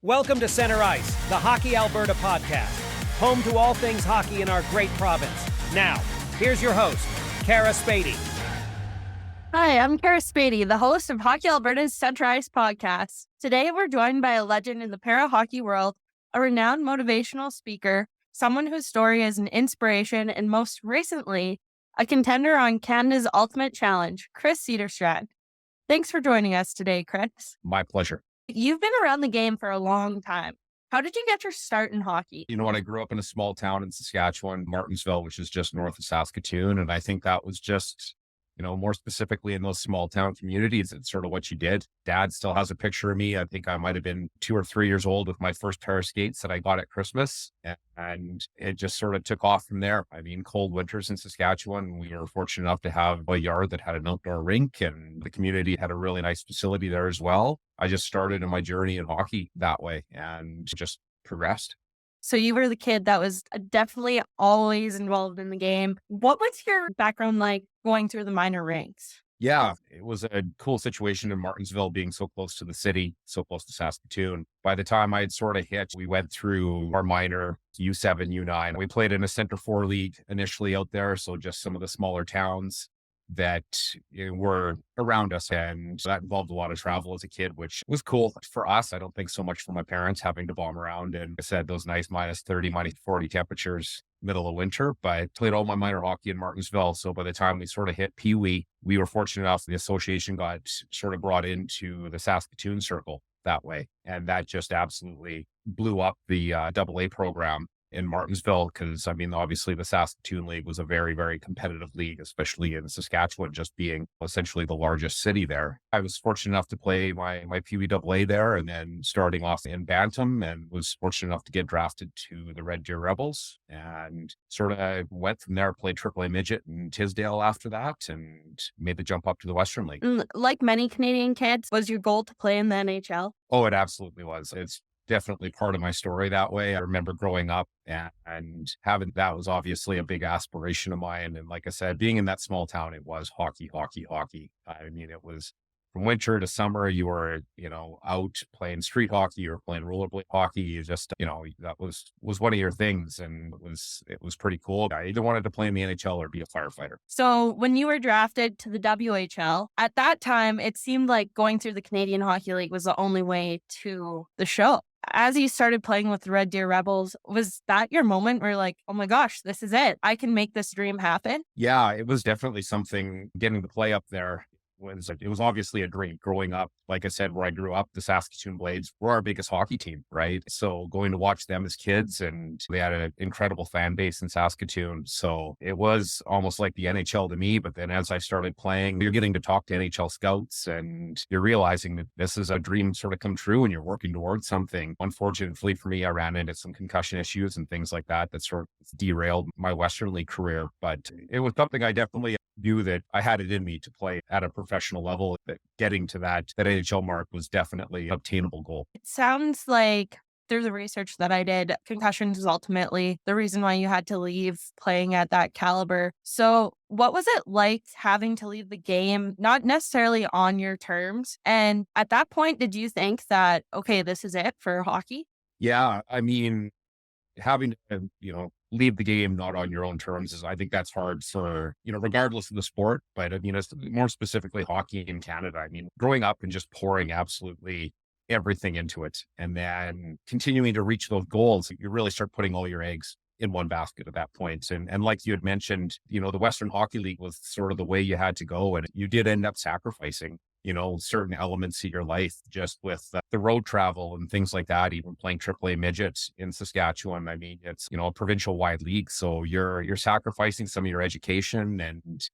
Welcome to Centre Ice, the Hockey Alberta podcast, home to all things hockey in our great province. Now, here's your host, Kara Spady. Hi, I'm Kara Spady, the host of Hockey Alberta's Centre Ice podcast. Today, we're joined by a legend in the para-hockey world, a renowned motivational speaker, someone whose story is an inspiration, and most recently, a contender on Canada's Ultimate Challenge, Chris Cederstrand. Thanks for joining us today, Chris. My pleasure. You've been around the game for a long time. How did you get your start in hockey? You know what? I grew up in a small town in Saskatchewan, Martinsville, which is just north of Saskatoon. And I think that was just, more specifically in those small town communities, it's sort of what you did. Dad still has a picture of me. I think I might have been 2 or 3 years old with my first pair of skates that I got at Christmas. And it just sort of took off from there. I mean, cold winters in Saskatchewan, we were fortunate enough to have a yard that had an outdoor rink, and the community had a really nice facility there as well. I just started in my journey in hockey that way and just progressed. So you were the kid that was definitely always involved in the game. What was your background like going through the minor ranks? Yeah, it was a cool situation in Martinsville, being so close to the city, so close to Saskatoon. By the time I had sort of hit, we went through our minor U7, U9. We played in a Center 4 league initially out there, so just some of the smaller towns that were around us. And that involved a lot of travel as a kid, which was cool for us. I don't think so much for my parents having to bomb around. And I said those nice minus 30, minus 40 temperatures middle of winter, but I played all my minor hockey in Martinsville. So by the time we sort of hit Pee Wee, we were fortunate enough the association got sort of brought into the Saskatoon circle that way. And that just absolutely blew up the AA program in Martinsville, because obviously the Saskatoon League was a very, very competitive league, especially in Saskatchewan, just being essentially the largest city there. I was fortunate enough to play my Pee Wee AA there, and then starting off in Bantam, and was fortunate enough to get drafted to the Red Deer Rebels, and sort of went from there, played AAA midget in Tisdale after that, and made the jump up to the Western League. Like many Canadian kids, was your goal to play in the NHL? Oh, it absolutely was. It's definitely part of my story that way. I remember growing up and having that was obviously a big aspiration of mine. And like I said, being in that small town, it was hockey, hockey, hockey. I mean, it was from winter to summer, you were, out playing street hockey, you were playing rollerblade hockey. You just, that was one of your things. And it was pretty cool. I either wanted to play in the NHL or be a firefighter. So when you were drafted to the WHL, at that time, it seemed like going through the Canadian Hockey League was the only way to the show. As you started playing with the Red Deer Rebels, was that your moment where you're like, oh my gosh, this is it. I can make this dream happen? Yeah, it was definitely something. Getting to play up there it was obviously a dream growing up. Like I said, where I grew up, the Saskatoon Blades were our biggest hockey team, right? So going to watch them as kids, and they had an incredible fan base in Saskatoon. So it was almost like the NHL to me. But then as I started playing, you're getting to talk to NHL scouts, and you're realizing that this is a dream sort of come true, and you're working towards something. Unfortunately for me, I ran into some concussion issues and things like that sort of derailed my Western League career. But it was something I definitely knew that I had it in me to play at a professional level. That getting to that NHL mark was definitely an obtainable goal. It sounds like through the research that I did, concussions is ultimately the reason why you had to leave playing at that caliber. So what was it like having to leave the game, not necessarily on your terms? And at that point, did you think that, okay, this is it for hockey? Yeah, having to, leave the game not on your own terms I think that's hard for, regardless of the sport. But it's more specifically hockey in Canada. Growing up and just pouring absolutely everything into it, and then continuing to reach those goals, you really start putting all your eggs in one basket at that point. And like you had mentioned, the Western Hockey League was sort of the way you had to go. And you did end up sacrificing certain elements of your life just with the road travel and things like that, even playing AAA midgets in Saskatchewan. It's, a provincial wide league. So you're sacrificing some of your education and,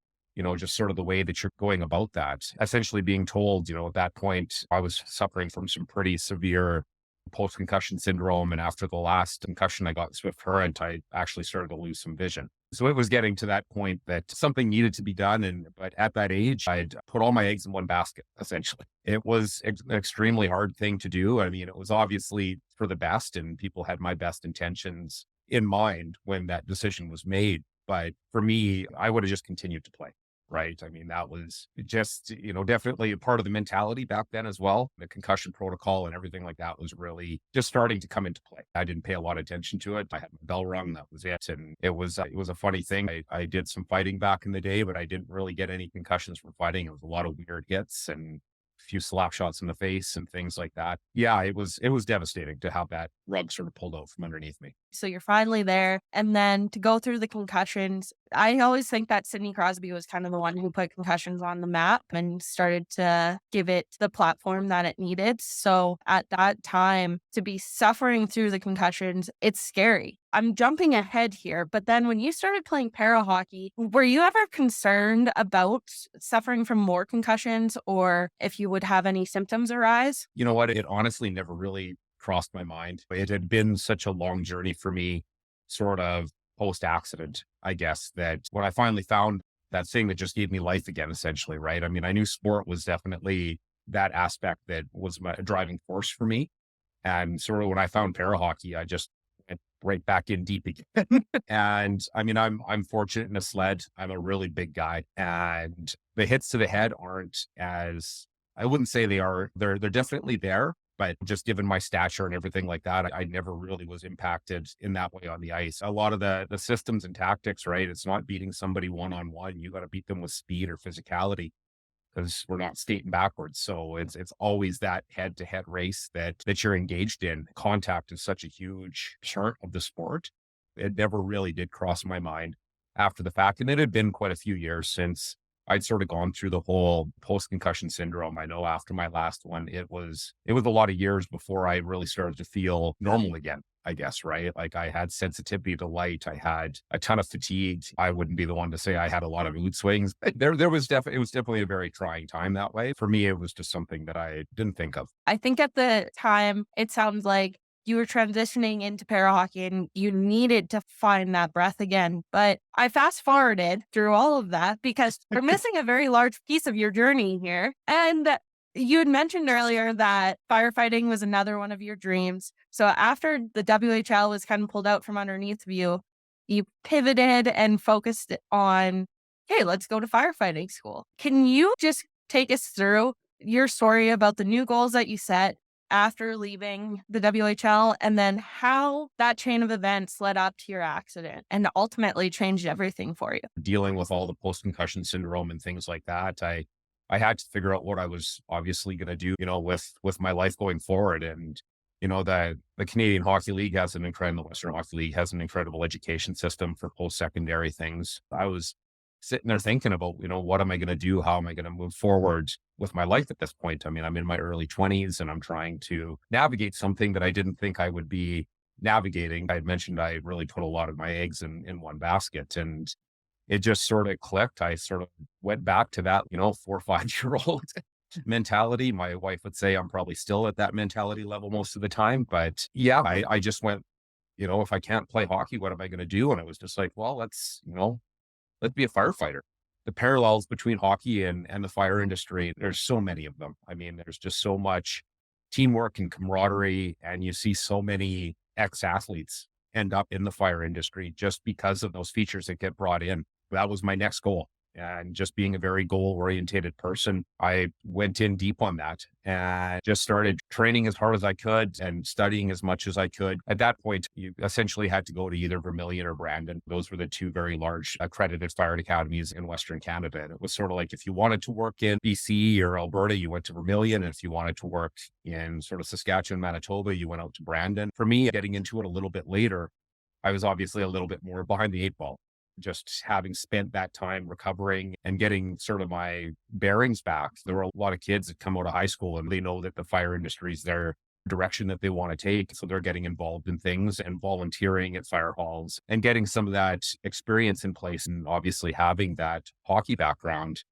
just sort of the way that you're going about that. Essentially being told, at that point, I was suffering from some pretty severe post-concussion syndrome. And after the last concussion I got Swift Current, I actually started to lose some vision. So it was getting to that point that something needed to be done. But at that age, I'd put all my eggs in one basket, essentially. It was an extremely hard thing to do. It was obviously for the best, and people had my best intentions in mind when that decision was made. But for me, I would have just continued to play. right? I mean, that was just, definitely a part of the mentality back then as well. The concussion protocol and everything like that was really just starting to come into play. I didn't pay a lot of attention to it. I had my bell rung, that was it. And it was a funny thing. I did some fighting back in the day, but I didn't really get any concussions from fighting. It was a lot of weird hits and a few slap shots in the face and things like that. Yeah, it was devastating to have that rug sort of pulled out from underneath me. So you're finally there. And then to go through the concussions, I always think that Sidney Crosby was kind of the one who put concussions on the map and started to give it the platform that it needed. So at that time, to be suffering through the concussions, it's scary. I'm jumping ahead here, but then when you started playing para hockey, were you ever concerned about suffering from more concussions or if you would have any symptoms arise? You know what? It honestly never really crossed my mind. It had been such a long journey for me, sort of post accident, I guess, that when I finally found that thing that just gave me life again, essentially, right? I mean, I knew sport was definitely that aspect that was my driving force for me. And sort of when I found para hockey, I just went right back in deep again. And I mean, I'm fortunate in a sled. I'm a really big guy, and the hits to the head aren't as, I wouldn't say they are. They're definitely there, but just given my stature and everything like that, I never really was impacted in that way on the ice. A lot of the systems and tactics, right? It's not beating somebody one-on-one. You got to beat them with speed or physicality because we're not skating backwards. So it's always that head-to-head race that you're engaged in. Contact is such a huge part of the sport. It never really did cross my mind after the fact. And it had been quite a few years since I'd sort of gone through the whole post-concussion syndrome. I know after my last one, it was a lot of years before I really started to feel normal again, I guess, right? Like I had sensitivity to light. I had a ton of fatigue. I wouldn't be the one to say I had a lot of mood swings. It was definitely a very trying time that way. For me, it was just something that I didn't think of. I think at the time, it sounds like you were transitioning into para hockey and you needed to find that breath again. But I fast forwarded through all of that because we're missing a very large piece of your journey here. And you had mentioned earlier that firefighting was another one of your dreams. So after the WHL was kind of pulled out from underneath you, you pivoted and focused on, hey, let's go to firefighting school. Can you just take us through your story about the new goals that you set after leaving the WHL and then how that chain of events led up to your accident and ultimately changed everything for you? Dealing with all the post-concussion syndrome and things like that, I had to figure out what I was obviously going to do, with my life going forward. And, the Canadian Hockey League has an incredible, the Western Hockey League has an incredible education system for post-secondary things. I was sitting there thinking about, what am I going to do? How am I going to move forward with my life at this point? I mean, I'm in my early 20s and I'm trying to navigate something that I didn't think I would be navigating. I had mentioned I really put a lot of my eggs in one basket, and it just sort of clicked. I sort of went back to that, 4 or 5 year old mentality. My wife would say I'm probably still at that mentality level most of the time, but yeah, I just went, if I can't play hockey, what am I going to do? And it was just like, well, let's be a firefighter. The parallels between hockey and the fire industry, there's so many of them. I mean, there's just so much teamwork and camaraderie, and you see so many ex-athletes end up in the fire industry just because of those features that get brought in. That was my next goal. And just being a very goal-oriented person, I went in deep on that and just started training as hard as I could and studying as much as I could. At that point, you essentially had to go to either Vermilion or Brandon. Those were the two very large accredited fire academies in Western Canada. And it was sort of like if you wanted to work in BC or Alberta, you went to Vermilion. And if you wanted to work in sort of Saskatchewan, Manitoba, you went out to Brandon. For me, getting into it a little bit later, I was obviously a little bit more behind the eight ball. Just having spent that time recovering and getting sort of my bearings back. There were a lot of kids that come out of high school and they know that the fire industry is their direction that they want to take. So they're getting involved in things and volunteering at fire halls and getting some of that experience in place. And obviously having that hockey background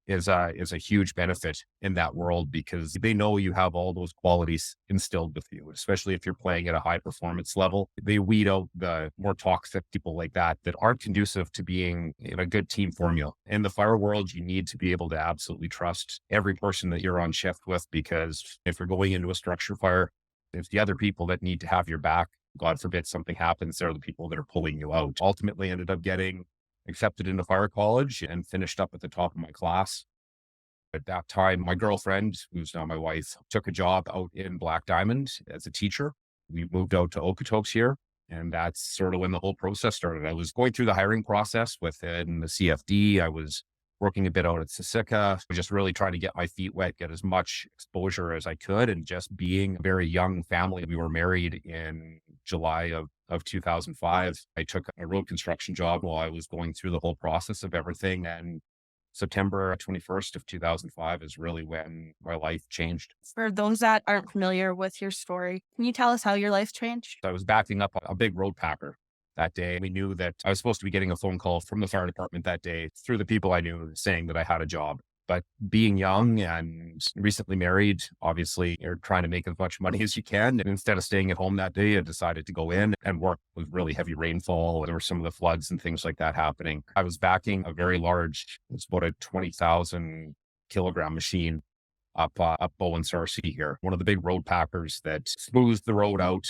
is a huge benefit in that world because they know you have all those qualities instilled with you, especially if you're playing at a high performance level. They weed out the more toxic people like that aren't conducive to being in a good team formula. In the fire world, you need to be able to absolutely trust every person that you're on shift with, because if you're going into a structure fire, if the other people that need to have your back, God forbid something happens, they're the people that are pulling you out. Ultimately ended up getting accepted into fire college and finished up at the top of my class. At that time, my girlfriend, who's now my wife, took a job out in Black Diamond as a teacher. We moved out to Okotoks here, and that's sort of when the whole process started. I was going through the hiring process within the CFD. I was working a bit out at Sisika, just really trying to get my feet wet, get as much exposure as I could, and just being a very young family. We were married in July of 2005. I took a road construction job while I was going through the whole process of everything. And September 21st of 2005 is really when my life changed. For those that aren't familiar with your story, can you tell us how your life changed? I was backing up a big road packer that day. We knew that I was supposed to be getting a phone call from the fire department that day through the people I knew saying that I had a job. But being young and recently married, obviously you're trying to make as much money as you can. And instead of staying at home that day, I decided to go in and work with really heavy rainfall. There were some of the floods and things like that happening. I was backing a very large, it's about a 20,000 kilogram machine up Bowen Sarcee here. One of the big road packers that smooths the road out.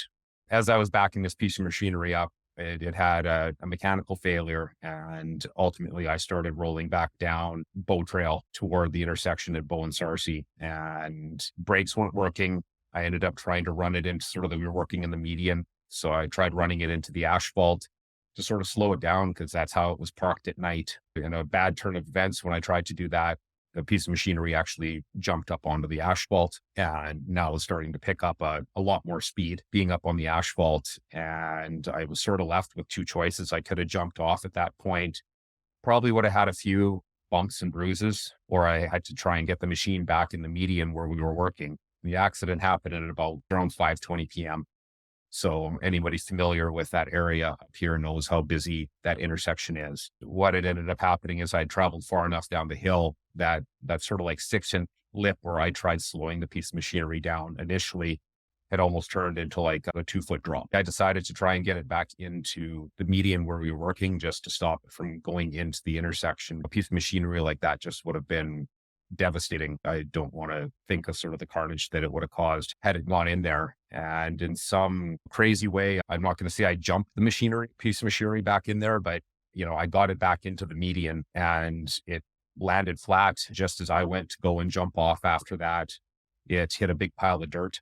As I was backing this piece of machinery up, it had a mechanical failure, and ultimately I started rolling back down Bow Trail toward the intersection at Bowen Sarcee, and brakes weren't working. I ended up trying to run it into we were working in the median. So I tried running it into the asphalt to sort of slow it down because that's how it was parked at night. In a bad turn of events, when I tried to do that, the piece of machinery actually jumped up onto the asphalt and now is starting to pick up a lot more speed being up on the asphalt. And I was sort of left with two choices. I could have jumped off at that point, probably would have had a few bumps and bruises, or I had to try and get the machine back in the median where we were working. The accident happened at about around 5:20 p.m. So anybody familiar with that area up here knows how busy that intersection is. What had ended up happening is I'd traveled far enough down the hill that sort of like 6-inch lip where I tried slowing the piece of machinery down initially had almost turned into like a 2-foot drop. I decided to try and get it back into the median where we were working just to stop it from going into the intersection. A piece of machinery like that just would have been devastating. I don't want to think of sort of the carnage that it would have caused had it gone in there. And in some crazy way, I'm not going to say I jumped the piece of machinery back in there, but I got it back into the median and it landed flat just as I went to go and jump off after that. It hit a big pile of dirt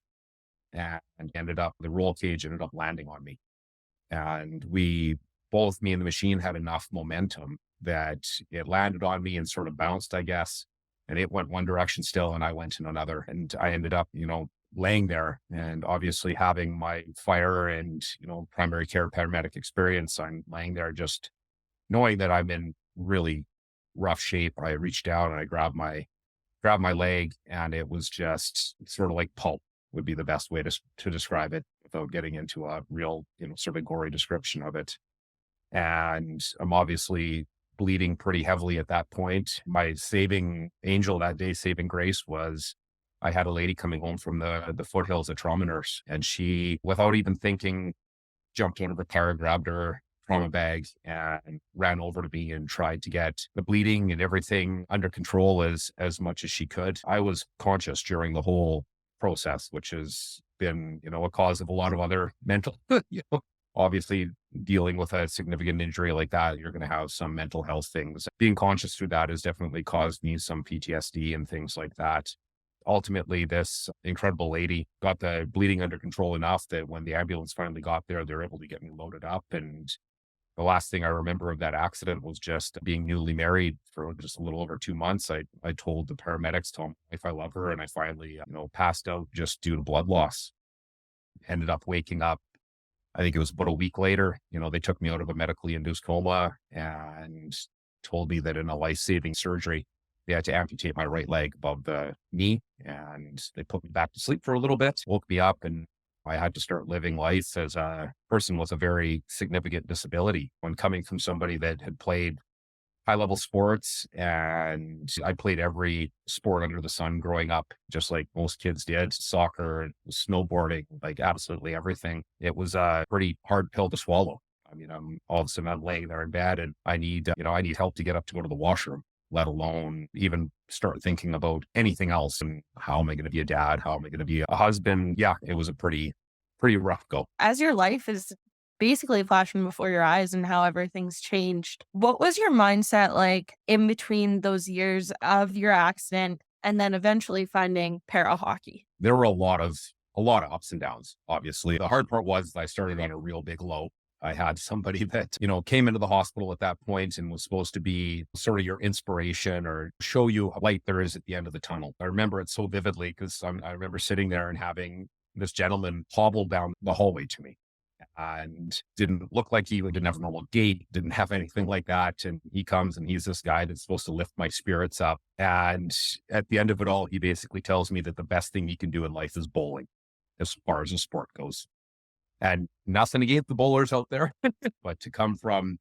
and the roll cage ended up landing on me. And both me and the machine had enough momentum that it landed on me and sort of bounced, I guess. And it went one direction still, and I went in another. And I ended up, laying there. And obviously having my fire and, primary care paramedic experience, I'm laying there just knowing that I'm in really rough shape. I reached down and I grabbed my leg, and it was just sort of like pulp would be the best way to describe it without getting into a real, sort of gory description of it. And I'm obviously bleeding pretty heavily at that point. My saving angel that day, saving grace, was I had a lady coming home from the foothills, a trauma nurse, and she, without even thinking, jumped out of the car, grabbed her trauma bag and ran over to me and tried to get the bleeding and everything under control as much as she could. I was conscious during the whole process, which has been, a cause of a lot of other mental, obviously dealing with a significant injury like that, you're going to have some mental health things. Being conscious through that has definitely caused me some PTSD and things like that. Ultimately, this incredible lady got the bleeding under control enough that when the ambulance finally got there, they were able to get me loaded up. And the last thing I remember of that accident was just being newly married for just a little over 2 months. I told the paramedics, told my wife I love her, and I finally, passed out just due to blood loss. Ended up waking up, I think it was about a week later. They took me out of a medically induced coma and told me that in a life-saving surgery, they had to amputate my right leg above the knee, and they put me back to sleep for a little bit, woke me up, and I had to start living life as a person with a very significant disability. When coming from somebody that had played high-level sports, and I played every sport under the sun growing up, just like most kids did, soccer, snowboarding, like absolutely everything. It was a pretty hard pill to swallow. I mean, all of a sudden I'm laying there in bed and I need help to get up to go to the washroom, let alone even start thinking about anything else. And how am I going to be a dad? How am I going to be a husband? Yeah, it was a pretty rough go. As your life is basically flashing before your eyes and how everything's changed. What was your mindset like in between those years of your accident and then eventually finding para hockey? There were a lot of ups and downs, obviously. The hard part was I started on a real big low. I had somebody that, came into the hospital at that point and was supposed to be sort of your inspiration or show you how light there is at the end of the tunnel. I remember it so vividly because I remember sitting there and having this gentleman hobble down the hallway to me and didn't look like he didn't have a normal gait, didn't have anything like that. And he comes and he's this guy that's supposed to lift my spirits up. And at the end of it all, he basically tells me that the best thing he can do in life is bowling as far as the sport goes. And nothing against the bowlers out there, but to come from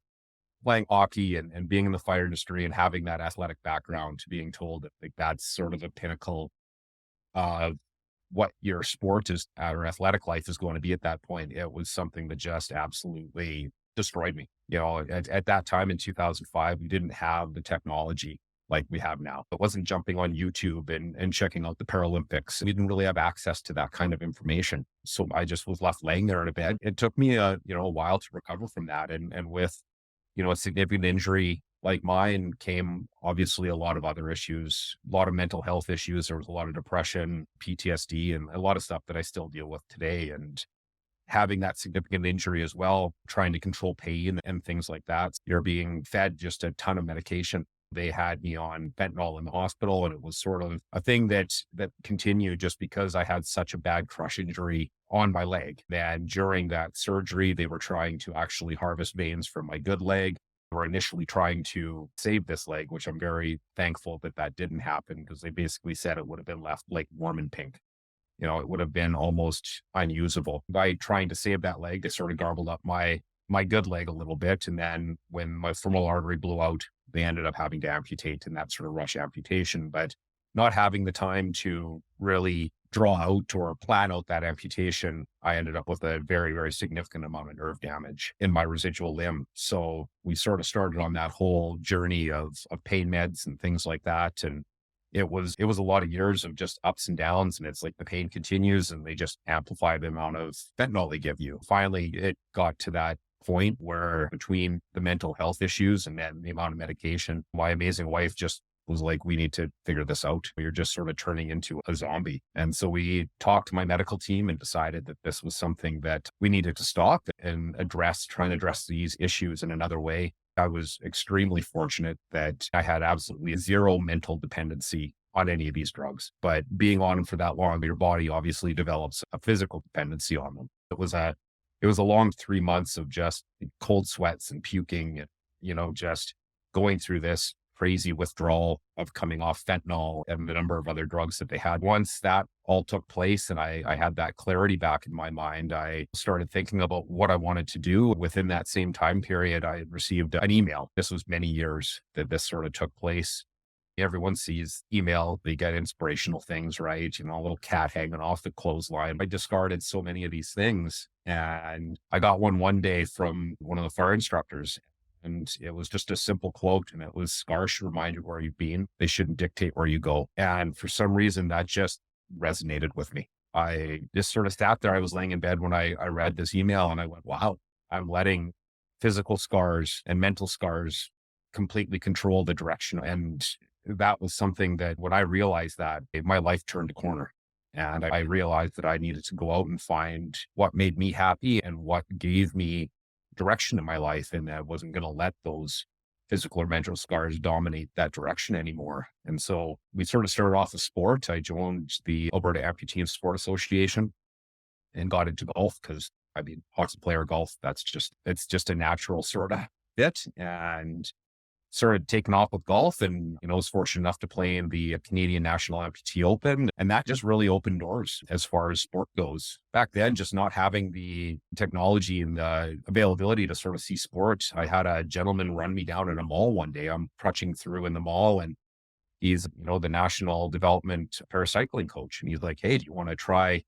playing hockey and being in the fire industry and having that athletic background to being told that like that's sort of the pinnacle of what your sport is or athletic life is going to be at that point, it was something that just absolutely destroyed me. At that time in 2005, we didn't have the technology like we have now. It wasn't jumping on YouTube and checking out the Paralympics. We didn't really have access to that kind of information. So I just was left laying there in a bed. It took me a while to recover from that. And with, a significant injury like mine came obviously a lot of other issues, a lot of mental health issues. There was a lot of depression, PTSD, and a lot of stuff that I still deal with today. And having that significant injury as well, trying to control pain and things like that. You're being fed just a ton of medication. They had me on fentanyl in the hospital, and it was sort of a thing that continued just because I had such a bad crush injury on my leg. And during that surgery, they were trying to actually harvest veins from my good leg. They were initially trying to save this leg, which I'm very thankful that didn't happen because they basically said it would have been left like warm and pink. It would have been almost unusable. By trying to save that leg, they sort of garbled up my good leg a little bit. And then when my femoral artery blew out, they ended up having to amputate in that sort of rush amputation, but not having the time to really draw out or plan out that amputation, I ended up with a very, very significant amount of nerve damage in my residual limb. So we sort of started on that whole journey of pain meds and things like that. And it was a lot of years of just ups and downs. And it's like the pain continues and they just amplify the amount of fentanyl they give you. Finally, it got to that point where between the mental health issues and then the amount of medication, my amazing wife just was like, we need to figure this out. You're just sort of turning into a zombie. And so we talked to my medical team and decided that this was something that we needed to stop and trying to address these issues in another way. I was extremely fortunate that I had absolutely zero mental dependency on any of these drugs, but being on them for that long, your body obviously develops a physical dependency on them. It was a long 3 months of just cold sweats and puking and, just going through this crazy withdrawal of coming off fentanyl and the number of other drugs that they had. Once that all took place and I had that clarity back in my mind, I started thinking about what I wanted to do. Within that same time period, I had received an email. This was many years that this sort of took place. Everyone sees email, they get inspirational things, right? A little cat hanging off the clothesline. I discarded so many of these things. And I got one day from one of the fire instructors. And it was just a simple quote. And it was, scars should remind you where you've been. They shouldn't dictate where you go. And for some reason, that just resonated with me. I just sort of sat there. I was laying in bed when I read this email and I went, wow, I'm letting physical scars and mental scars completely control the direction. And that was something that when I realized that, my life turned a corner. And I realized that I needed to go out and find what made me happy and what gave me direction in my life. And I wasn't going to let those physical or mental scars dominate that direction anymore. And so we sort of started off a sport. I joined the Alberta Amputee and Sport Association and got into golf because hockey player golf, it's just a natural sort of fit. And started taking off with golf and, was fortunate enough to play in the Canadian National Amputee Open. And that just really opened doors as far as sport goes. Back then, just not having the technology and the availability to sort of see sport. I had a gentleman run me down in a mall one day. I'm crutching through in the mall and he's, the national development paracycling coach. And he's like, hey, do you want to try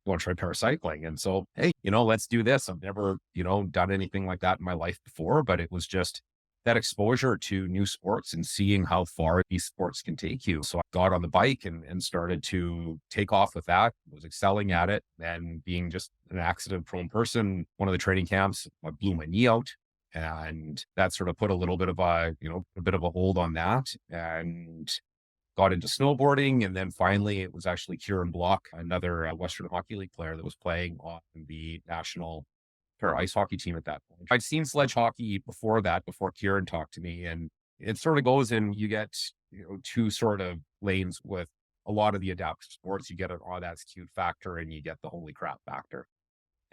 paracycling? And so, hey, let's do this. I've never, done anything like that in my life before, but it was just that exposure to new sports and seeing how far these sports can take you. So I got on the bike and started to take off with that, was excelling at it, and being just an accident prone person. One of the training camps, I blew my knee out. And that sort of put a little bit of a bit of a hold on that, and got into snowboarding. And then finally it was actually Kieran Block, another Western Hockey League player that was playing on the national pair ice hockey team at that point. I'd seen sledge hockey before that, before Kieran talked to me. And it sort of goes in, you get, two sort of lanes with a lot of the adaptive sports. You get an, oh, that's cute factor, and you get the holy crap factor.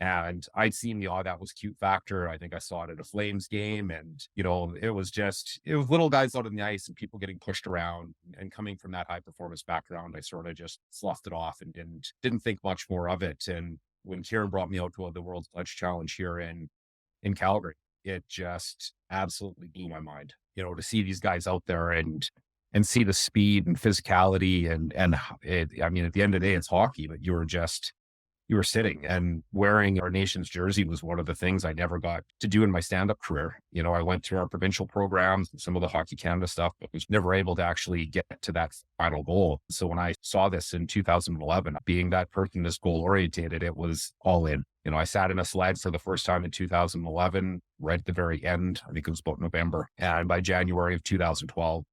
And I'd seen the, oh, that was cute factor. I think I saw it at a Flames game. And, it was little guys out on the ice and people getting pushed around. And coming from that high performance background, I sort of just sloughed it off and didn't think much more of it. And when Kieran brought me out to the World Sledge Challenge here in Calgary, it just absolutely blew my mind, to see these guys out there and see the speed and physicality and I mean, at the end of the day, it's hockey, but you were sitting, and wearing our nation's jersey was one of the things I never got to do in my stand-up career. I went through our provincial programs and some of the Hockey Canada stuff, but was never able to actually get to that final goal. So when I saw this in 2011, being that person this goal orientated, it was all in. I sat in a sled for the first time in 2011, right at the very end. I think it was about November. And by January of 2012,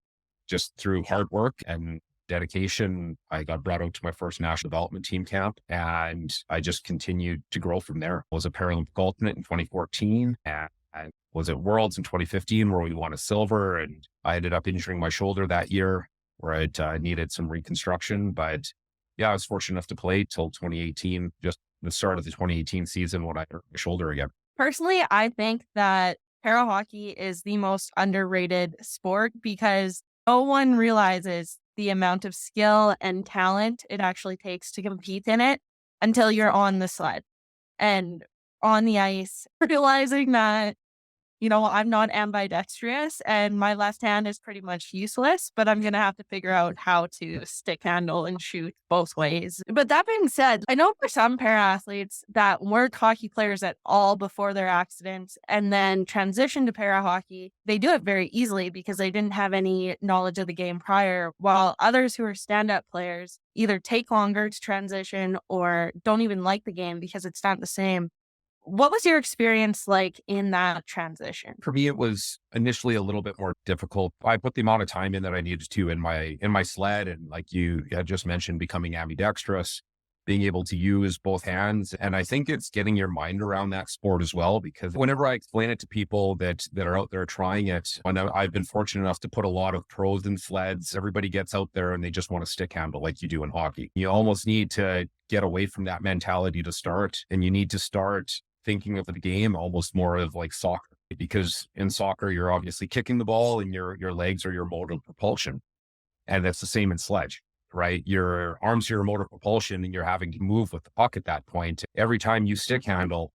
just through hard work and dedication, I got brought out to my first national development team camp, and I just continued to grow from there. I was a Paralympic alternate in 2014, and I was at Worlds in 2015 where we won a silver, and I ended up injuring my shoulder that year where I needed some reconstruction. But yeah, I was fortunate enough to play till 2018, just the start of the 2018 season when I hurt my shoulder again. Personally, I think that para hockey is the most underrated sport because no one realizes the amount of skill and talent it actually takes to compete in it until you're on the sled and on the ice, realizing that, I'm not ambidextrous and my left hand is pretty much useless, but I'm going to have to figure out how to stick handle and shoot both ways. But that being said, I know for some para athletes that weren't hockey players at all before their accidents and then transitioned to para hockey, they do it very easily because they didn't have any knowledge of the game prior, while others who are stand-up players either take longer to transition or don't even like the game because it's not the same. What was your experience like in that transition? For me, it was initially a little bit more difficult. I put the amount of time in that I needed to in my sled, and like you had just mentioned, becoming ambidextrous, being able to use both hands. And I think it's getting your mind around that sport as well, because whenever I explain it to people that are out there trying it, and I've been fortunate enough to put a lot of pros in sleds, everybody gets out there and they just want to stick handle like you do in hockey. You almost need to get away from that mentality to start, and you need to start thinking of the game almost more of like soccer, because in soccer, you're obviously kicking the ball and your legs are your mode of propulsion. And that's the same in sledge, right? Your arms are your mode of propulsion and you're having to move with the puck at that point. Every time you stick handle,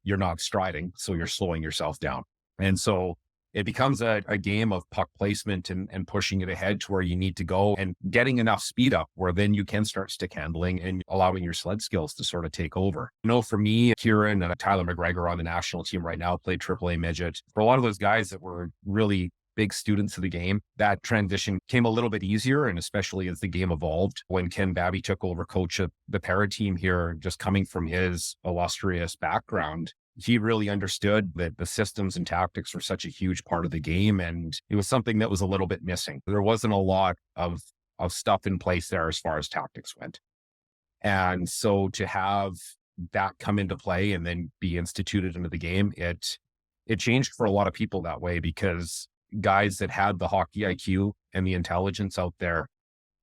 you're not striding. So you're slowing yourself down. And so it becomes a game of puck placement and pushing it ahead to where you need to go and getting enough speed up where then you can start stick handling and allowing your sled skills to sort of take over. For me, Kieran and Tyler McGregor on the national team right now played AAA midget. For a lot of those guys that were really big students of the game, that transition came a little bit easier. And especially as the game evolved, when Ken Babby took over coach of the para team here, just coming from his illustrious background, he really understood that the systems and tactics were such a huge part of the game. And it was something that was a little bit missing. There wasn't a lot of stuff in place there as far as tactics went. And so to have that come into play and then be instituted into the game, it changed for a lot of people that way, because guys that had the hockey IQ and the intelligence out there,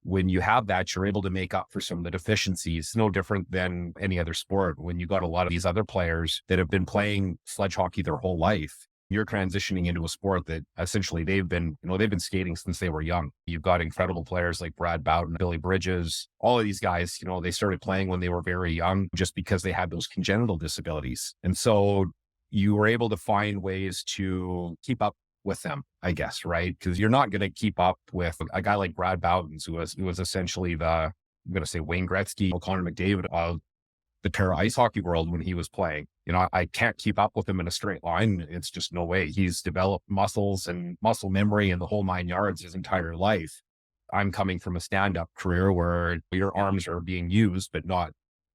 when you have that, you're able to make up for some of the deficiencies. No different than any other sport. When you got a lot of these other players that have been playing sledge hockey their whole life, you're transitioning into a sport that essentially they've been skating since they were young. You've got incredible players like Brad Boughton, Billy Bridges, all of these guys, they started playing when they were very young just because they had those congenital disabilities. And so you were able to find ways to keep up with them, I guess, right? Because you're not going to keep up with a guy like Brad Boughton, who was essentially I'm going to say Wayne Gretzky, Connor McDavid of the para ice hockey world when he was playing. I can't keep up with him in a straight line. It's just no way. He's developed muscles and muscle memory and the whole 9 yards his entire life. I'm coming from a stand-up career where your arms are being used, but not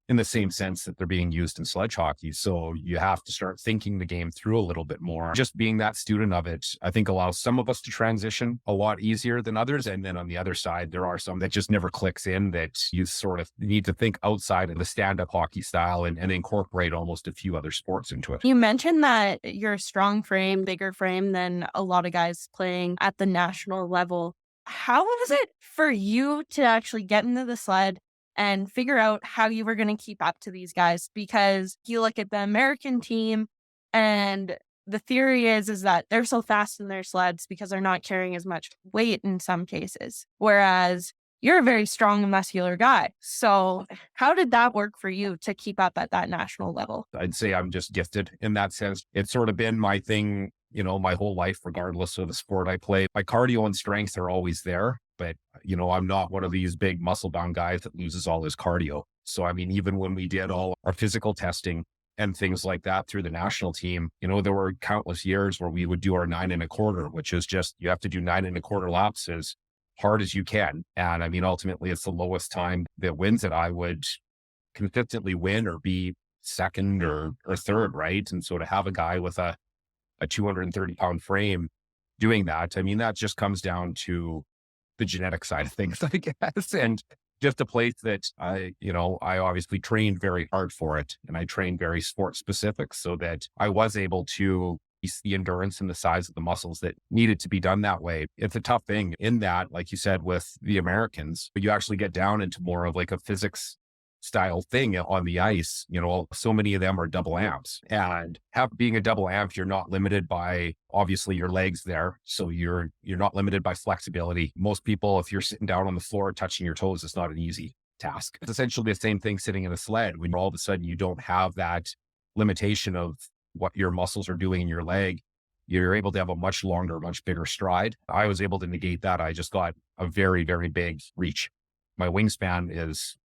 in the same sense that they're being used in sledge hockey. So you have to start thinking the game through a little bit more. Just being that student of it, I think allows some of us to transition a lot easier than others. And then on the other side, there are some that just never clicks in, that you sort of need to think outside of the stand-up hockey style and incorporate almost a few other sports into it. You mentioned that you're a strong frame, bigger frame than a lot of guys playing at the national level. How was it for you to actually get into the sled and figure out how you were going to keep up to these guys? Because you look at the American team, and the theory is that they're so fast in their sleds because they're not carrying as much weight in some cases. Whereas you're a very strong and muscular guy. So how did that work for you to keep up at that national level? I'd say I'm just gifted in that sense. It's sort of been my thing, my whole life, regardless of the sport I play. My cardio and strength are always there, but, I'm not one of these big muscle bound guys that loses all his cardio. So, even when we did all our physical testing and things like that through the national team, there were countless years where we would do our 9 1/4, which is just, you have to do 9 1/4 laps as hard as you can. And ultimately it's the lowest time that wins it. I would consistently win or be second or third, right? And so to have a guy with a 230-pound frame doing that, that just comes down to the genetic side of things, I guess. And just a place that I obviously trained very hard for it. And I trained very sport specific so that I was able to use the endurance and the size of the muscles that needed to be done that way. It's a tough thing in that, like you said, with the Americans, but you actually get down into more of like a physics style thing on the ice. So many of them are double amps, and being a double amp, you're not limited by obviously your legs there. So you're not limited by flexibility. Most people, if you're sitting down on the floor, touching your toes, it's not an easy task. It's essentially the same thing sitting in a sled when all of a sudden you don't have that limitation of what your muscles are doing in your leg. You're able to have a much longer, much bigger stride. I was able to negate that. I just got a very, very big reach. My wingspan is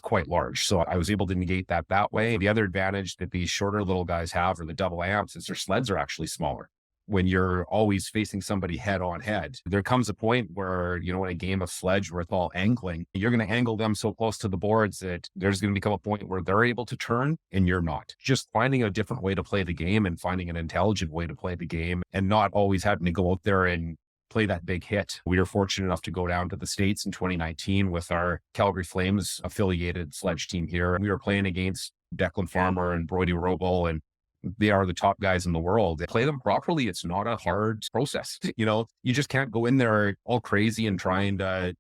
quite large. So I was able to negate that way. The other advantage that these shorter little guys have, or the double amps, is their sleds are actually smaller. When you're always facing somebody head on head, there comes a point where, in a game of sledge where it's all angling, you're going to angle them so close to the boards that there's going to become a point where they're able to turn and you're not. Just finding a different way to play the game and finding an intelligent way to play the game, and not always having to go out there and play that big hit. We were fortunate enough to go down to the States in 2019 with our Calgary Flames affiliated sledge team here. And we were playing against Declan Farmer and Brodie Roble, and they are the top guys in the world. Play them properly. It's not a hard process. You just can't go in there all crazy and trying to,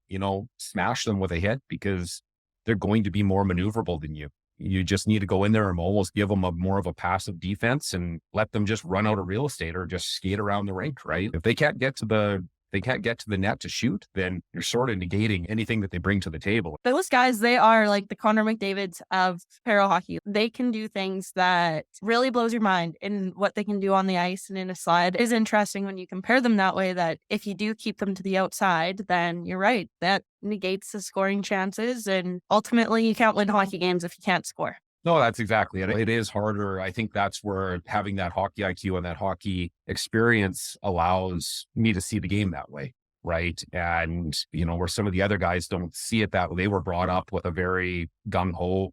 smash them with a hit, because they're going to be more maneuverable than you. You just need to go in there and almost give them more of a passive defense and let them just run out of real estate or just skate around the rink, right? If they can't get to the net to shoot, then you're sort of negating anything that they bring to the table. Those guys, they are like the Connor McDavids of para hockey. They can do things that really blows your mind, and what they can do on the ice and in a slide is interesting when you compare them that way, that if you do keep them to the outside, then you're right, that negates the scoring chances, and ultimately you can't win hockey games if you can't score. No, that's exactly it. It is harder. I think that's where having that hockey IQ and that hockey experience allows me to see the game that way, right? And, where some of the other guys don't see it that way. They were brought up with a very gung-ho,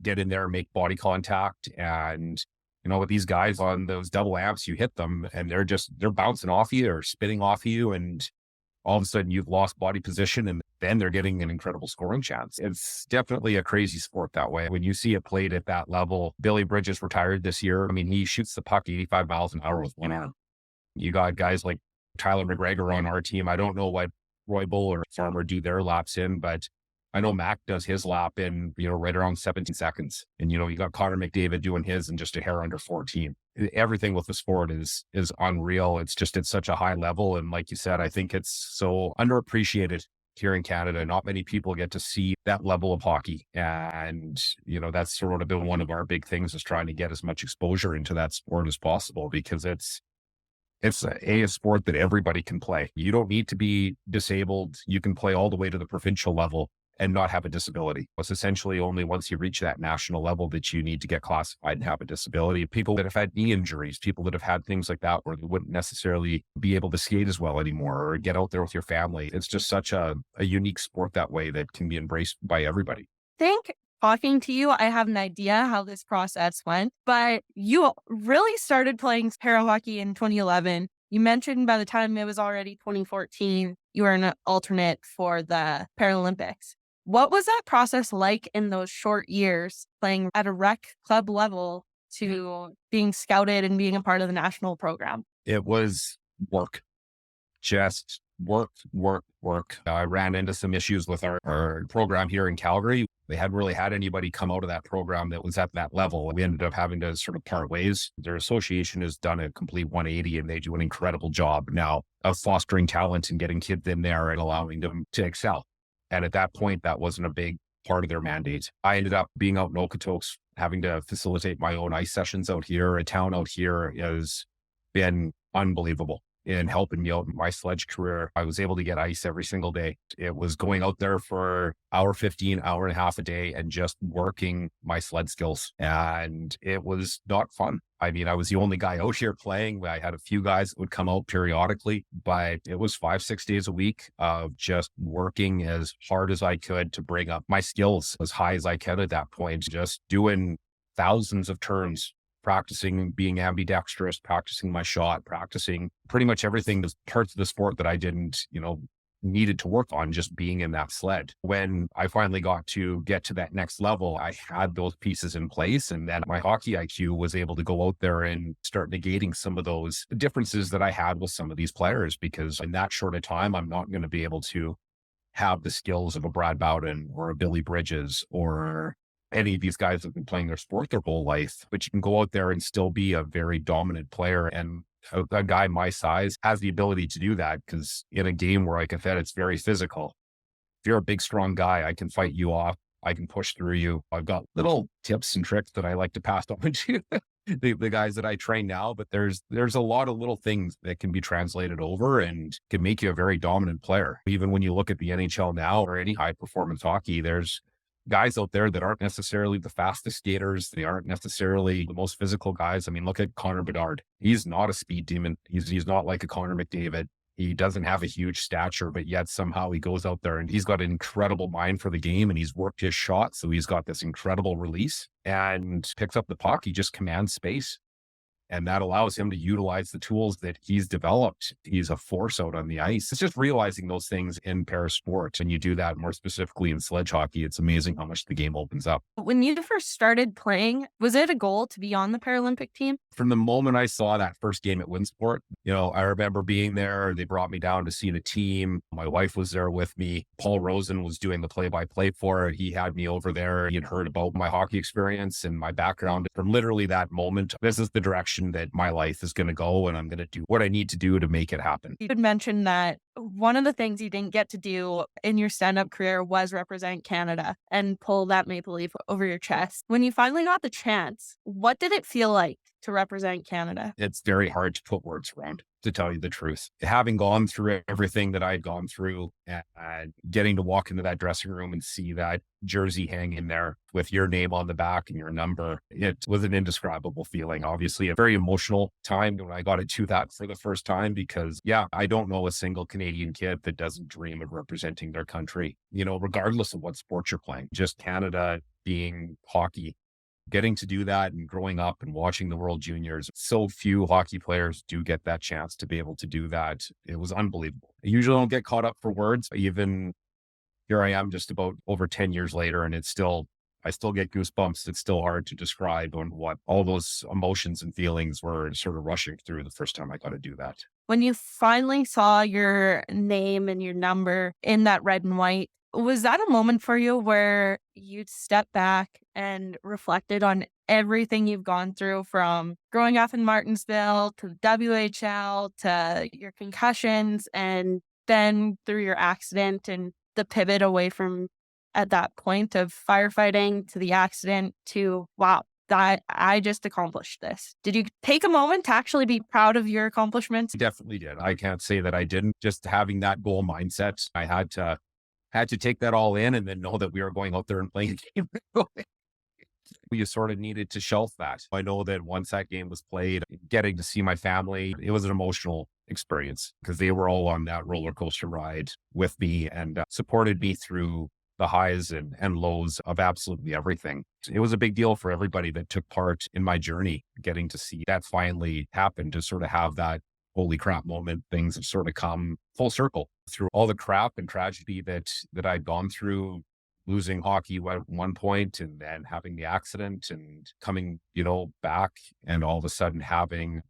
get in there, make body contact. And, with these guys on those double amps, you hit them and they're bouncing off you or spitting off you, and all of a sudden you've lost body position, and then they're getting an incredible scoring chance. It's definitely a crazy sport that way. When you see it played at that level, Billy Bridges retired this year. He shoots the puck 85 miles an hour with one arm. You got guys like Tyler McGregor on our team. I don't know what Roy Bull or Farmer do their laps in, but I know Mac does his lap in, right around 17 seconds. And, you got Connor McDavid doing his in just a hair under 14. Everything with the sport is unreal. It's such a high level. And like you said, I think it's so underappreciated here in Canada. Not many people get to see that level of hockey. And, that's sort of been one of our big things, is trying to get as much exposure into that sport as possible, because it's a sport that everybody can play. You don't need to be disabled. You can play all the way to the provincial level and not have a disability. It's essentially only once you reach that national level that you need to get classified and have a disability. People that have had knee injuries, people that have had things like that where they wouldn't necessarily be able to skate as well anymore or get out there with your family. It's just such a unique sport that way that can be embraced by everybody. Think talking to you, I have an idea how this process went, but you really started playing para hockey in 2011. You mentioned by the time it was already 2014, you were an alternate for the Paralympics. What was that process like in those short years playing at a rec club level to being scouted and being a part of the national program? It was work. Just work. I ran into some issues with our program here in Calgary. They hadn't really had anybody come out of that program that was at that level. We ended up having to sort of part ways. Their association has done a complete 180 and they do an incredible job now of fostering talent and getting kids in there and allowing them to excel. And at that point, that wasn't a big part of their mandate. I ended up being out in Okotoks, having to facilitate my own ice sessions out here. A town out here has been unbelievable in helping me out in my sledge career. I was able to get ice every single day. It was going out there for hour 15, hour and a half a day and just working my sled skills. And it was not fun. I mean, I was the only guy out here playing. I had a few guys that would come out periodically, but it was 5-6 days a week of just working as hard as I could to bring up my skills as high as I could at that point, just doing thousands of turns, practicing being ambidextrous, practicing my shot, practicing pretty much everything, the parts of the sport that I didn't, needed to work on, just being in that sled. When I finally got to get to that next level, I had those pieces in place. And then my hockey IQ was able to go out there and start negating some of those differences that I had with some of these players, because in that short a time, I'm not going to be able to have the skills of a Brad Bowden or a Billy Bridges or any of these guys that have been playing their sport their whole life, but you can go out there and still be a very dominant player. And a guy my size has the ability to do that, because in a game where, like I said, it's very physical. If you're a big, strong guy, I can fight you off. I can push through you. I've got little tips and tricks that I like to pass on to the guys that I train now, but there's a lot of little things that can be translated over and can make you a very dominant player. Even when you look at the NHL now or any high performance hockey, there's guys out there that aren't necessarily the fastest skaters. They aren't necessarily the most physical guys. I mean, look at Connor Bedard. He's not a speed demon. He's not like a Connor McDavid. He doesn't have a huge stature, but yet somehow he goes out there and he's got an incredible mind for the game and he's worked his shot. So he's got this incredible release and picks up the puck. He just commands space. And that allows him to utilize the tools that he's developed. He's a force out on the ice. It's just realizing those things in para sport. And you do that more specifically in sledge hockey. It's amazing how much the game opens up. When you first started playing, was it a goal to be on the Paralympic team? From the moment I saw that first game at Winsport, I remember being there. They brought me down to see the team. My wife was there with me. Paul Rosen was doing the play-by-play for it. He had me over there. He had heard about my hockey experience and my background. From literally that moment, this is the direction that my life is going to go, and I'm going to do what I need to do to make it happen. You had mentioned that one of the things you didn't get to do in your stand-up career was represent Canada and pull that maple leaf over your chest. When you finally got the chance, what did it feel like to represent Canada? It's very hard to put words around, to tell you the truth. Having gone through everything that I'd gone through and getting to walk into that dressing room and see that jersey hanging there with your name on the back and your number, it was an indescribable feeling. Obviously, a very emotional time when I got to do that for the first time, because I don't know a single Canadian kid that doesn't dream of representing their country, regardless of what sport you're playing. Just Canada being hockey. Getting to do that and growing up and watching the World Juniors, so few hockey players do get that chance to be able to do that. It was unbelievable. I usually don't get caught up for words. Even here I am just about over 10 years later, and I still get goosebumps. It's still hard to describe on what all those emotions and feelings were sort of rushing through the first time I got to do that. When you finally saw your name and your number in that red and white, was that a moment for you where you stepped back and reflected on everything you've gone through, from growing up in Martinsville to WHL to your concussions, and then through your accident and the pivot away from, at that point, of firefighting to the accident to, wow, that I just accomplished this? Did you take a moment to actually be proud of your accomplishments? Definitely did. I can't say that I didn't. Just having that goal mindset, I had to had to take that all in and then know that we were going out there and playing a game. You sort of needed to shelf that. I know that once that game was played, getting to see my family, it was an emotional experience because they were all on that roller coaster ride with me and supported me through the highs and lows of absolutely everything. It was a big deal for everybody that took part in my journey, getting to see that finally happen, to sort of have that holy crap moment. Things have sort of come full circle through all the crap and tragedy that I'd gone through, losing hockey at one point and then having the accident and coming, back and all of a sudden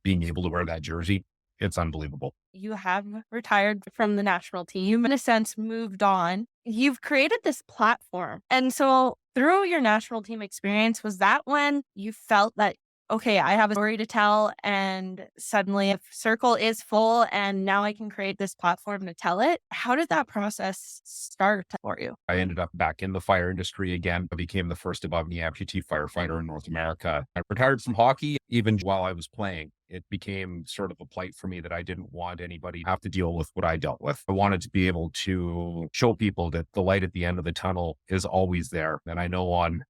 being able to wear that jersey. It's unbelievable. You have retired from the national team, in a sense, moved on. You've created this platform. And so through your national team experience, was that when you felt that, okay, I have a story to tell, and suddenly a circle is full and now I can create this platform to tell it? How did that process start for you? I ended up back in the fire industry again. I became the first above-knee amputee firefighter in North America. I retired from hockey even while I was playing. It became sort of a plight for me that I didn't want anybody to have to deal with what I dealt with. I wanted to be able to show people that the light at the end of the tunnel is always there. And I know on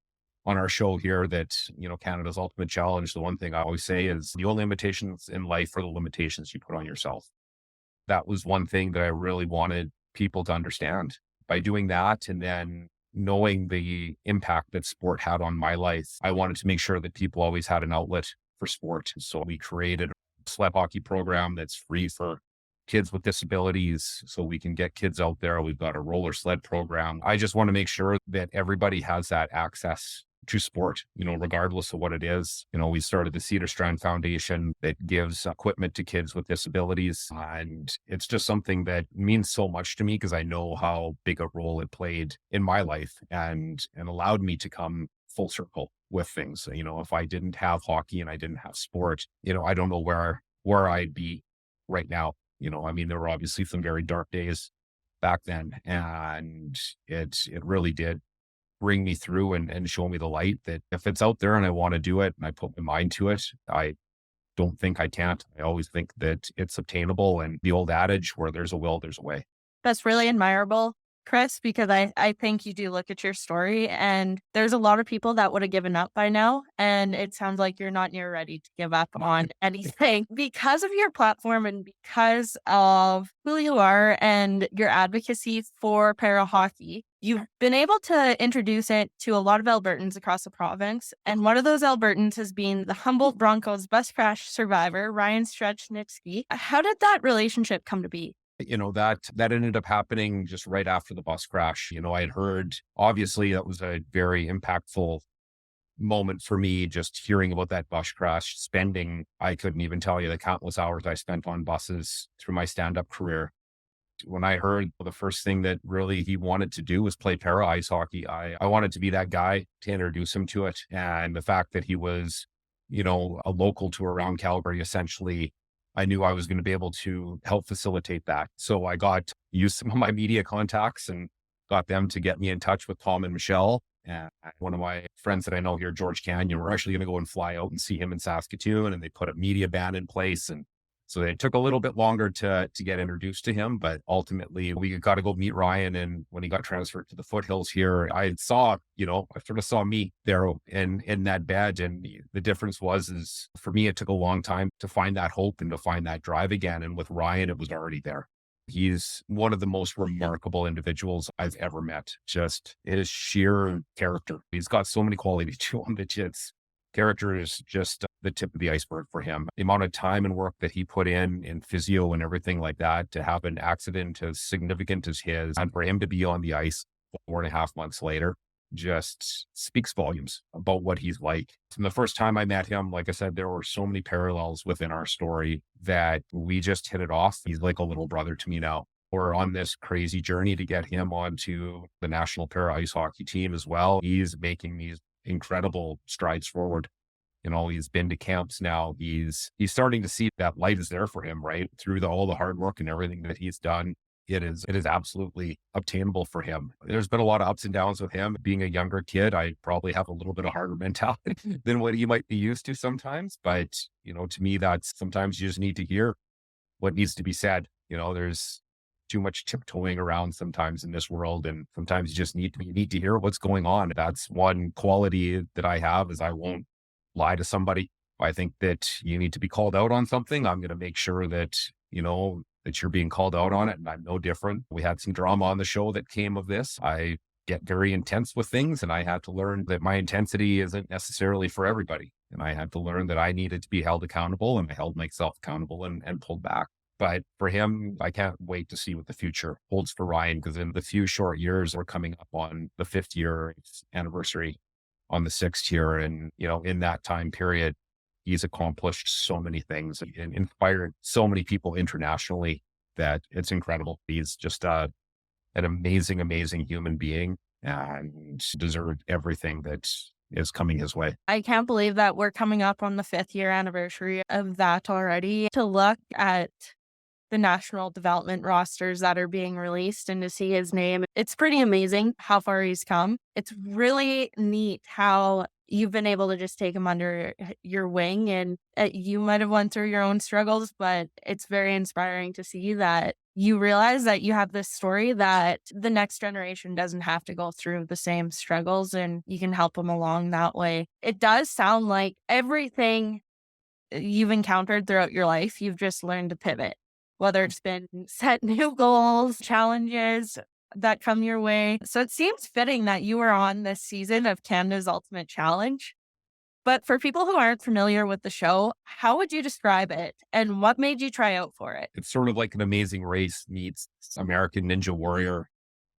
our show here that, Canada's Ultimate Challenge, the one thing I always say is the only limitations in life are the limitations you put on yourself. That was one thing that I really wanted people to understand. By doing that and then knowing the impact that sport had on my life, I wanted to make sure that people always had an outlet for sport. So we created a sled hockey program that's free for kids with disabilities so we can get kids out there. We've got a roller sled program. I just want to make sure that everybody has that access to sport, regardless of what it is. We started the Cederstrand Foundation that gives equipment to kids with disabilities. And it's just something that means so much to me because I know how big a role it played in my life and allowed me to come full circle with things. If I didn't have hockey and I didn't have sport, I don't know where I'd be right now. There were obviously some very dark days back then, and it really did bring me through and show me the light that if it's out there and I want to do it and I put my mind to it, I don't think I can't. I always think that it's obtainable, and the old adage, where there's a will, there's a way. That's really admirable, Chris, because I think you do look at your story and there's a lot of people that would have given up by now. And it sounds like you're not near ready to give up on anything because of your platform and because of who you are and your advocacy for para hockey. You've been able to introduce it to a lot of Albertans across the province. And one of those Albertans has been the Humboldt Broncos bus crash survivor, Ryan Stretchnitsky. How did that relationship come to be? That ended up happening just right after the bus crash. I had heard, obviously that was a very impactful moment for me, just hearing about that bus crash, I couldn't even tell you the countless hours I spent on buses through my stand-up career. When I heard the first thing that really he wanted to do was play para ice hockey, I wanted to be that guy to introduce him to it. And the fact that he was, a local to around Calgary, essentially, I knew I was going to be able to help facilitate that. So I used some of my media contacts and got them to get me in touch with Tom and Michelle. And one of my friends that I know here, George Canyon, we're actually going to go and fly out and see him in Saskatoon, and they put a media ban in place. And so it took a little bit longer to get introduced to him, but ultimately we got to go meet Ryan. And when he got transferred to the Foothills here, I sort of saw me there in that bed. And the difference is for me, it took a long time to find that hope and to find that drive again. And with Ryan, it was already there. He's one of the most remarkable individuals I've ever met. Just his sheer character. He's got so many qualities to him that character is just the tip of the iceberg for him. The amount of time and work that he put in physio and everything like that, to have an accident as significant as his, and for him to be on the ice 4.5 months later, just speaks volumes about what he's like. From the first time I met him, like I said, there were so many parallels within our story that we just hit it off. He's like a little brother to me now. We're on this crazy journey to get him onto the national para ice hockey team as well. He's making these incredible strides forward. He's been to camps now. He's starting to see that light is there for him, right? Through all the hard work and everything that he's done. It is absolutely obtainable for him. There's been a lot of ups and downs with him. Being a younger kid, I probably have a little bit of harder mentality than what he might be used to sometimes. But, to me, that's sometimes you just need to hear what needs to be said. There's too much tiptoeing around sometimes in this world. And sometimes you need to hear what's going on. That's one quality that I have is I won't lie to somebody. If I think that you need to be called out on something, I'm going to make sure that, that you're being called out on it. And I'm no different. We had some drama on the show that came of this. I get very intense with things, and I had to learn that my intensity isn't necessarily for everybody. And I had to learn that I needed to be held accountable, and I held myself accountable and pulled back. But for him, I can't wait to see what the future holds for Ryan, because in the few short years, we're coming up on the 5th year anniversary on the 6th year. And, in that time period, he's accomplished so many things and inspired so many people internationally that it's incredible. He's just an amazing, amazing human being and deserved everything that is coming his way. I can't believe that we're coming up on the 5th year anniversary of that already. To look at the national development rosters that are being released and to see his name, it's pretty amazing how far he's come. It's really neat how you've been able to just take him under your wing, and you might have went through your own struggles, but it's very inspiring to see that you realize that you have this story that the next generation doesn't have to go through the same struggles, and you can help them along that way. It does sound like everything you've encountered throughout your life, you've just learned to pivot, whether it's been set new goals, challenges that come your way. So it seems fitting that you were on this season of Canada's Ultimate Challenge. But for people who aren't familiar with the show, how would you describe it and what made you try out for it? It's sort of like an Amazing Race meets American Ninja Warrior,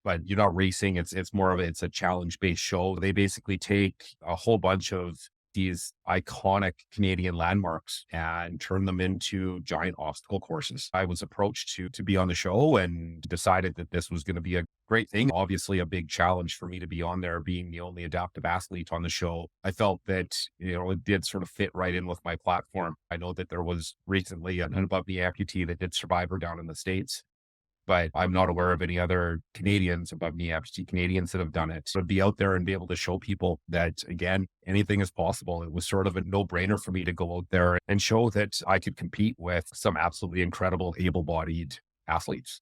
but you're not racing. It's more of it's a challenge-based show. They basically take a whole bunch of these iconic Canadian landmarks and turn them into giant obstacle courses. I was approached to be on the show and decided that this was going to be a great thing. Obviously a big challenge for me to be on there, being the only adaptive athlete on the show. I felt that, it did sort of fit right in with my platform. I know that there was recently an above knee amputee that did Survivor down in the States, but I'm not aware of any other Canadians, above knee amputee Canadians that have done it. So to be out there and be able to show people that, again, anything is possible. It was sort of a no-brainer for me to go out there and show that I could compete with some absolutely incredible, able-bodied athletes.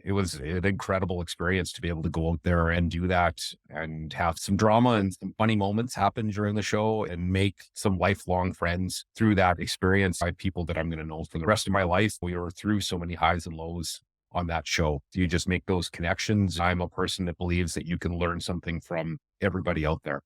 It was an incredible experience to be able to go out there and do that and have some drama and some funny moments happen during the show and make some lifelong friends through that experience. I have people that I'm going to know for the rest of my life. We were through so many highs and lows on that show. You just make those connections. I'm a person that believes that you can learn something from everybody out there,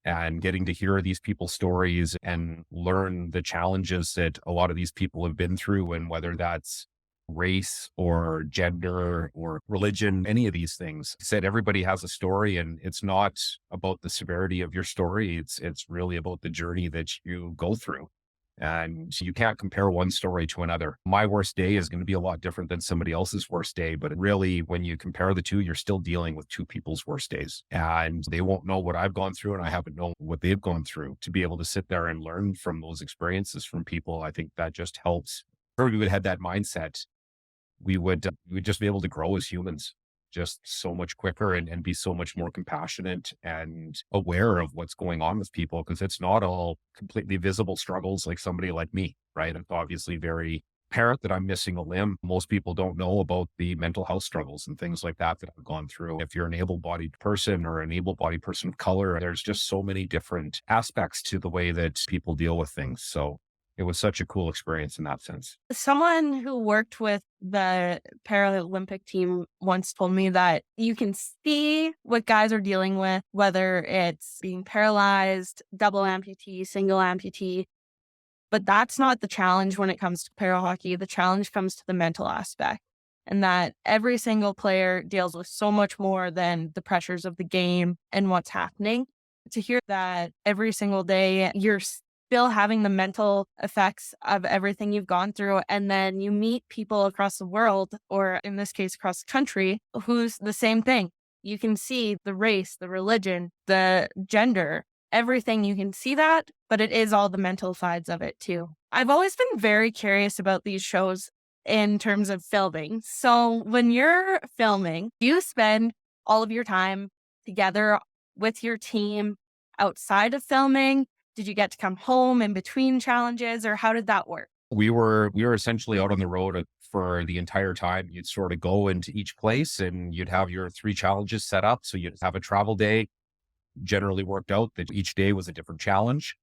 and getting to hear these people's stories and learn the challenges that a lot of these people have been through, and whether that's race or gender or religion, any of these things. I said everybody has a story, and it's not about the severity of your story. It's really about the journey that you go through. And you can't compare one story to another. My worst day is going to be a lot different than somebody else's worst day. But really, when you compare the two, you're still dealing with two people's worst days. And they won't know what I've gone through, and I haven't known what they've gone through. To be able to sit there and learn from those experiences from people, I think that just helps. If we would have that mindset, we would just be able to grow as humans just so much quicker and be so much more compassionate and aware of what's going on with people, because it's not all completely visible struggles like somebody like me, right? It's obviously very apparent that I'm missing a limb. Most people don't know about the mental health struggles and things like that I've gone through. If you're an able-bodied person or an able-bodied person of color, there's just so many different aspects to the way that people deal with things. So it was such a cool experience in that sense. Someone who worked with the Paralympic team once told me that you can see what guys are dealing with, whether it's being paralyzed, double amputee, single amputee. But that's not the challenge when it comes to para hockey. The challenge comes to the mental aspect, and that every single player deals with so much more than the pressures of the game and what's happening. To hear that every single day you're still having the mental effects of everything you've gone through. And then you meet people across the world, or in this case, across the country, who's the same thing. You can see the race, the religion, the gender, everything. You can see that, but it is all the mental sides of it too. I've always been very curious about these shows in terms of filming. So when you're filming, you spend all of your time together with your team outside of filming? Did you get to come home in between challenges, or how did that work? We were essentially out on the road for the entire time. You'd sort of go into each place and you'd have your 3 challenges set up. So you'd have a travel day, generally worked out that each day was a different challenge,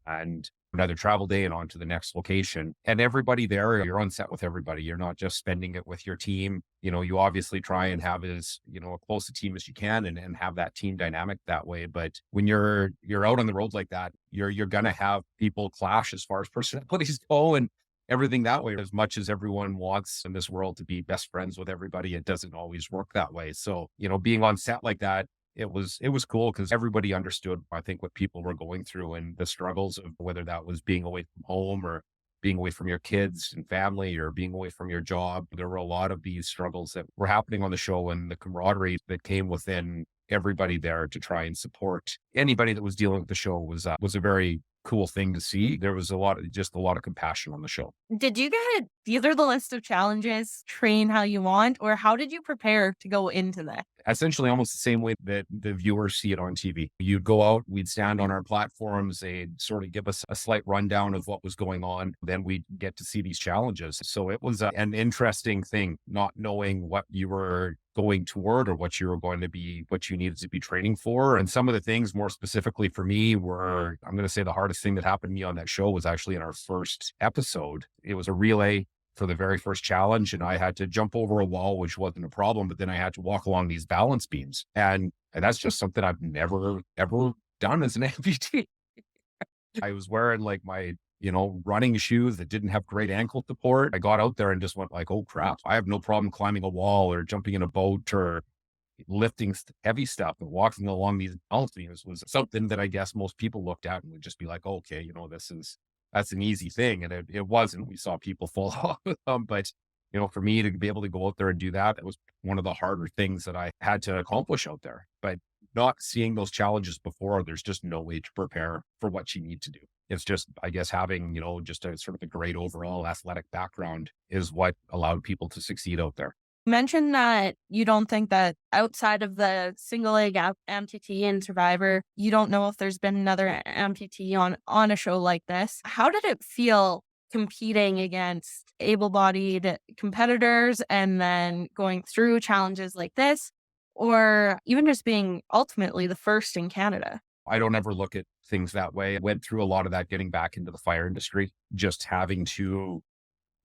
and another travel day and on to the next location. And everybody there, you're on set with everybody. You're not just spending it with your team. You obviously try and have as, a close a team as you can and have that team dynamic that way. But when you're out on the road like that, you're gonna have people clash as far as personalities go and everything that way. As much as everyone wants in this world to be best friends with everybody, it doesn't always work that way. So, being on set like that, it was cool because everybody understood, I think, what people were going through and the struggles of whether that was being away from home or being away from your kids and family or being away from your job. There were a lot of these struggles that were happening on the show, and the camaraderie that came within everybody there to try and support anybody that was dealing with the show was a very cool thing to see. There was a lot of compassion on the show. Did you get either the list of challenges, train how you want, or how did you prepare to go into that? Essentially almost the same way that the viewers see it on TV. You'd go out, we'd stand on our platforms, they'd sort of give us a slight rundown of what was going on. Then we'd get to see these challenges. So it was an interesting thing, not knowing what you were going toward or what you needed to be training for. And some of the things more specifically for me were, I'm going to say the hardest thing that happened to me on that show was actually in our first episode. It was a relay for the very first challenge, and I had to jump over a wall, which wasn't a problem, but then I had to walk along these balance beams. And that's just something I've never, ever done as an amputee. I was wearing like my, running shoes that didn't have great ankle support. I got out there and just went like, oh crap, I have no problem climbing a wall or jumping in a boat or lifting heavy stuff, but walking along these balance beams was something that I guess most people looked at and would just be like, oh, okay, that's an easy thing. And it wasn't. We saw people fall off. But, for me to be able to go out there and do that, it was one of the harder things that I had to accomplish out there. But not seeing those challenges before, there's just no way to prepare for what you need to do. It's just, I guess, having, just a sort of a great overall athletic background is what allowed people to succeed out there. You mentioned that you don't think that outside of the single leg amputee and Survivor, you don't know if there's been another amputee on a show like this. How did it feel competing against able-bodied competitors and then going through challenges like this, or even just being ultimately the first in Canada? I don't ever look at things that way. I went through a lot of that getting back into the fire industry, just having to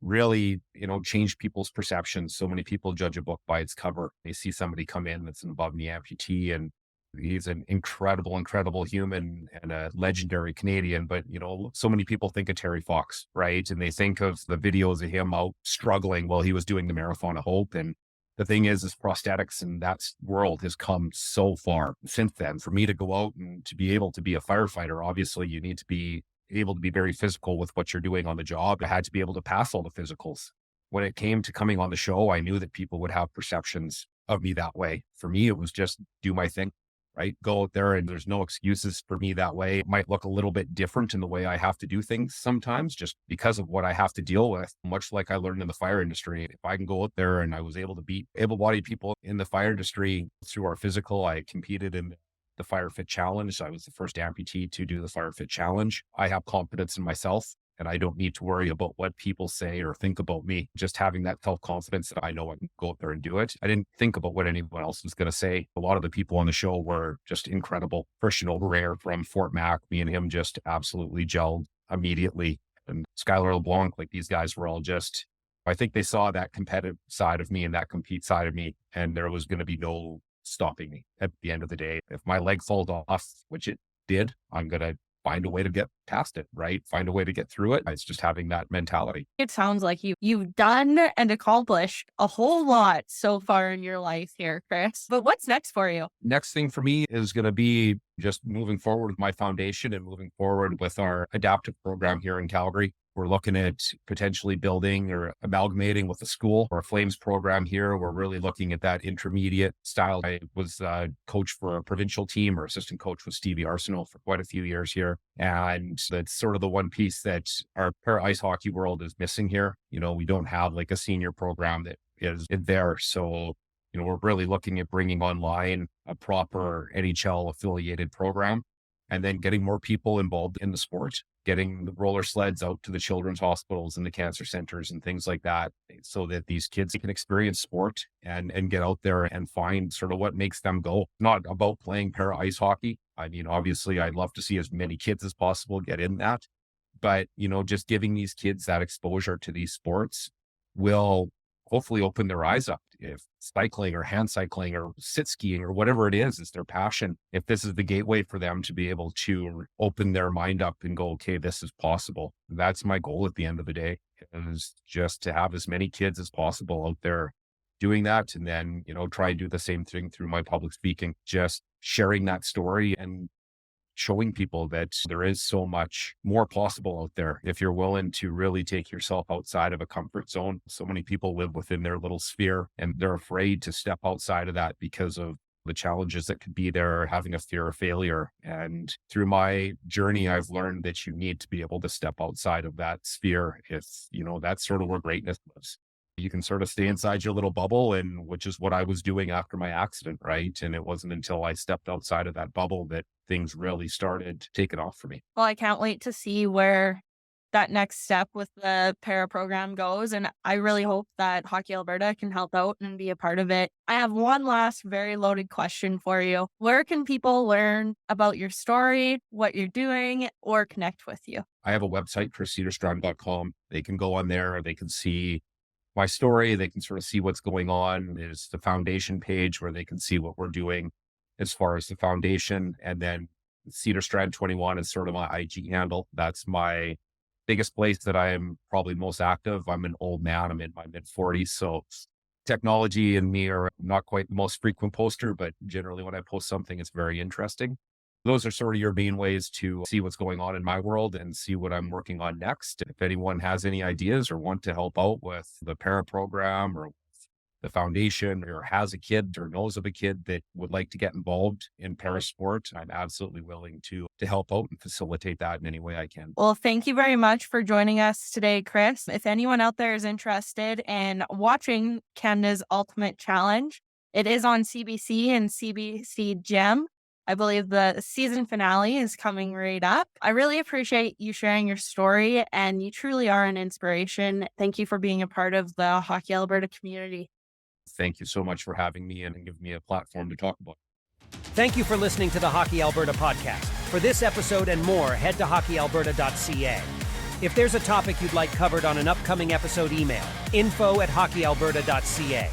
really, change people's perceptions. So many people judge a book by its cover. They see somebody come in that's an above knee amputee and he's an incredible, incredible human and a legendary Canadian. But, so many people think of Terry Fox, right? And they think of the videos of him out struggling while he was doing the Marathon of Hope. And the thing is prosthetics and that world has come so far since then. For me to go out and to be able to be a firefighter, obviously you need to be able to be very physical with what you're doing on the job. I had to be able to pass all the physicals. When it came to coming on the show, I knew that people would have perceptions of me that way. For me, it was just do my thing, right? Go out there and there's no excuses for me that way. It might look a little bit different in the way I have to do things sometimes just because of what I have to deal with, much like I learned in the fire industry. If I can go out there and I was able to beat able-bodied people in the fire industry through our physical, I competed in the Fire Fit Challenge. I was the first amputee to do the Fire Fit Challenge. I have confidence in myself and I don't need to worry about what people say or think about me. Just having that self-confidence that I know I can go out there and do it. I didn't think about what anyone else was going to say. A lot of the people on the show were just incredible. Christian Oberrare from Fort Mac, me and him just absolutely gelled immediately. And Skylar LeBlanc, like these guys were all just, I think they saw that competitive side of me and that compete side of me. And there was going to be no stopping me at the end of the day. If my leg falls off, which it did, I'm going to find a way to get past it, right? Find a way to get through it. It's just having that mentality. It sounds like you've done and accomplished a whole lot so far in your life here, Chris. But what's next for you? Next thing for me is going to be just moving forward with my foundation and moving forward with our adaptive program here in Calgary. We're looking at potentially building or amalgamating with a school or a Flames program here. We're really looking at that intermediate style. I was coach for a provincial team or assistant coach with Stevie Arsenault for quite a few years here. And that's sort of the one piece that our para ice hockey world is missing here. We don't have like a senior program that is there. So, we're really looking at bringing online a proper NHL affiliated program and then getting more people involved in the sport. getting the roller sleds out to the children's hospitals and the cancer centers and things like that, so that these kids can experience sport and get out there and find sort of what makes them go. Not about playing para ice hockey. I mean, obviously, I'd love to see as many kids as possible get in that. But, just giving these kids that exposure to these sports will hopefully open their eyes up. If cycling or hand cycling or sit skiing or whatever it is their passion, if this is the gateway for them to be able to open their mind up and go, okay, this is possible. That's my goal at the end of the day, is just to have as many kids as possible out there doing that. And then, try and do the same thing through my public speaking, just sharing that story and showing people that there is so much more possible out there if you're willing to really take yourself outside of a comfort zone. So many people live within their little sphere and they're afraid to step outside of that because of the challenges that could be there, having a fear of failure. And through my journey, I've learned that you need to be able to step outside of that sphere. It's, that's sort of where greatness lives. You can sort of stay inside your little bubble, and which is what I was doing after my accident, right? And it wasn't until I stepped outside of that bubble that things really started taking off for me. Well, I can't wait to see where that next step with the para program goes. And I really hope that Hockey Alberta can help out and be a part of it. I have one last very loaded question for you. Where can people learn about your story, what you're doing, or connect with you? I have a website, chriscederstrand.com. They can go on there. They can see my story. They can sort of see what's going on. There's the foundation page where they can see what we're doing as far as the foundation. And then Cederstrand21 is sort of my IG handle. That's my biggest place that I am probably most active. I'm an old man. I'm in my mid-40s. So technology and me are not quite the most frequent poster, but generally when I post something, it's very interesting. Those are sort of your main ways to see what's going on in my world and see what I'm working on next. If anyone has any ideas or want to help out with the para program or the foundation, or has a kid or knows of a kid that would like to get involved in para sport, I'm absolutely willing to help out and facilitate that in any way I can. Well, thank you very much for joining us today, Chris. If anyone out there is interested in watching Canada's Ultimate Challenge, it is on CBC and CBC Gem. I believe the season finale is coming right up. I really appreciate you sharing your story, and you truly are an inspiration. Thank you for being a part of the Hockey Alberta community. Thank you so much for having me and giving me a platform to talk about. Thank you for listening to the Hockey Alberta podcast. For this episode and more, head to hockeyalberta.ca. If there's a topic you'd like covered on an upcoming episode, email info@hockeyalberta.ca.